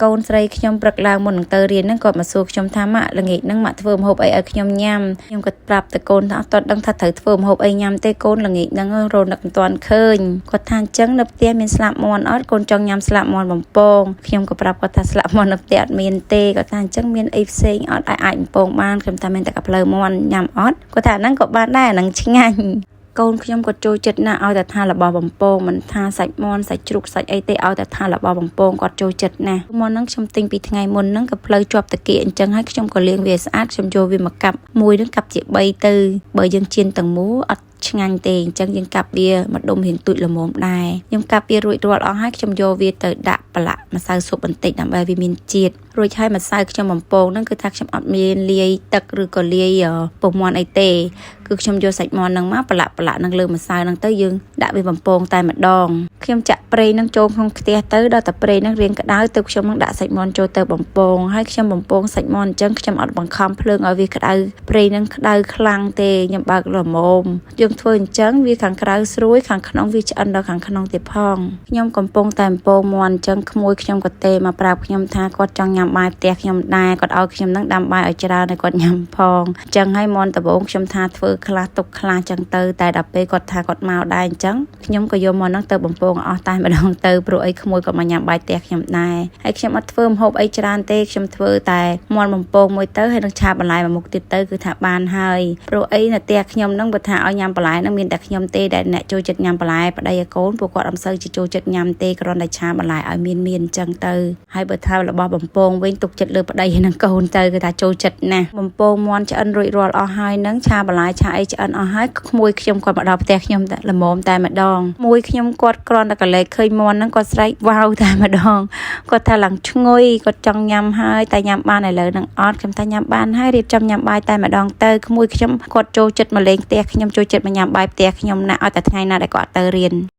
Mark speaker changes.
Speaker 1: កូនស្រីខ្ញុំព្រឹកឡើងមុននឹងទៅរៀនហ្នឹងគាត់មកសួរខ្ញុំថាម៉ាក់ល្ងាចហ្នឹងម៉ាក់ធ្វើម្ហូបអីឲ្យខ្ញុំញ៉ាំខ្ញុំក៏ប្រាប់ទៅកូនថាអត់ទាន់ដឹងថាត្រូវធ្វើម្ហូបអីញ៉ាំទេកូនល្ងាចហ្នឹងរនឹកមិនទាន់ឃើញគាត់ថាអញ្ចឹងនៅផ្ទះមានស្លាប់មាន់អត់កូនចង់ញ៉ាំស្លាប់មាន់បំពងខ្ញុំក៏ប្រាប់គាត់ថាស្លាប់មាន់នៅផ្ទះអត់មានទេគាត់ថាអញ្ចឹងមានអីផ្សេងអត់អាចបំពងបានខ្ញុំថាមានតែកាផ្លូវមាន់ញ៉ាំអត់គាត់ថាហ្នឹងក៏បានដែរអាហ្នឹងឆ្ងាញ់កូនខ្ញុំក៏ចូលចិត្តណាស់ឲ្យតែថារបស់បំពងមិនថាសាច់មាន់សាច់ជ្រូកសាច់អីទេឲ្យតែថារបស់បំពងគាត់ចូលចិត្តណាស់មុនហ្នឹងខ្ញុំទិញពីថ្ងៃមុនហ្នឹងក៏ផ្លូវជាប់តាគៀកអញ្ចឹងហើយខ្ញុំក៏លាងវាស្អាតខ្ញុំយកវាមកកាប់មួយហ្នឹងកាប់ជា3ទៅបើយើងចៀនទាំងមូលអត់ឆ្ងាញ់ទេអញ្ចឹងយើងកាប់វាម្ដុំរៀងទូចល្មមដែរខ្ញុំកាប់វារួចរាល់អស់ហើយខ្ញុំយកវាទៅដាក់ប្រឡាក់ម្សៅស៊ុបបន្តិចដើម្បីវាមានជាតិរួចហើយម្សៅខ្ញុំបំពងហ្នឹងគឺថាខ្ញុំអត់មានលាយទឹកឬក៏លាយពុះមាន់អីទេគឺខ្ញុំយកសាច់មាន់ហ្នឹងមកប្រឡាក់នឹងលើម្សៅហ្នឹងទៅយើងដាក់វាបំពងតែម្ដងខ្ញុំចាក់ប្រេងហ្នឹងចូលក្នុងខ្ទះទៅដល់តែប្រេងហ្នឹងរៀងក្តៅទៅខ្ញុំនឹងដាក់សាច់មាន់ចូលទៅបំពងហើយខ្ញុំបំពងសាច់មាន់អញ្ចឹងខ្ញុំអត់បង្ខំភ្លើងឲ្យវាក្តៅប្រេងហ្នឹងក្តៅខ្លាំងទេខ្ញុំបើកល្មមយើងធ្វើអញ្ចឹងវាខាងក្រៅស្រួយខាងក្នុងវាឆ្អិនដល់ខាងក្នុងទៀតផងខ្ញុំកំពុងតែបំពងមាន់អញ្ចឹងក្មួយខ្ញុំក៏ទេមកប្រាប់ខ្ញុំថាគាត់ចង់ញ៉ាំបាយផ្ទះខ្ញុំដែរគាត់ឲ្យខ្ញុំនឹងដាំបាយឲ្យច្រើនឲ្យគាត់ញ៉ាំផងអញ្ចឹងហើយមាន់ដំបូងខ្ញុំថាធ្វើខ្លះទុកខ្លះអញ្ចឹងទៅតែដល់ពេលគាត់ថាគាត់មកដែរអញ្ចឹងខ្ញុំក៏យកមាន់ហ្នឹងទៅបំពងអស់តែម្ដងទៅព្រោះអីក្មួយគាត់មកញ៉ាំបាយផ្ទះខ្ញុំដែរហើយខ្ញុំអត់ធ្វើម្ហូបអីច្រើនទេខ្ញុំធ្វើតែមាន់បំពងមួយទៅហើយនឹងឆាបន្លែមួយមុខទៀតទៅគឺថាបានហើយព្រោះអីនៅផ្ទះខ្ញុំហ្នឹងបើថាឲ្យញ៉ាំបន្លែហ្នឹងមានតែខ្ញុំទេដែលអ្នកចូលចិត្តញ៉ាំបន្លែប្តីឲ្យកូនពួកគាត់អត់សូវចូលចិត្តញ៉ាំទេគ្រាន់តែឆាបន្លែឲ្យមានអញ្ចឹងទៅហើយបើថារបស់បំពងវិញទុកចិត្តលើប្តីនិងកូនទៅគឺថាចូលចិត្តណាស់បំពងមាន់ឆ្អិនរួចរាល់អស់ហើយនឹងឆាបន្លែឆាអីឆ្អិនអស់ហើយក្មួយខ្ញុំគាត់មកដល់ផ្ទះខ្ញុំតែល្មមតែម្ដងមួយខ្ញុំគាត់គ្រាន់តែកលែកឃើញមាន់ហ្នឹងគាត់ស្រែកវ៉ាវតែម្ដងគាត់ថាឡើងឈ្ងុយគាត់ចង់ញ៉ាំហើយតែញ៉ាំបានឥឡូវហ្នឹងអត់ខ្ញុំថាញ៉ាំបានហើយរៀបចំញ៉ាំបាយតែម្ដងទៅក្មួយខ្ញុំគាត់ចូលចិត្តមកលេងផ្ទះខ្ញុំចូលចិត្តមកញ៉ាំបាយផ្ទះខ្ញុំណាស់ឲ្យតែថ្ងៃណាដែលគាត់ទៅរៀន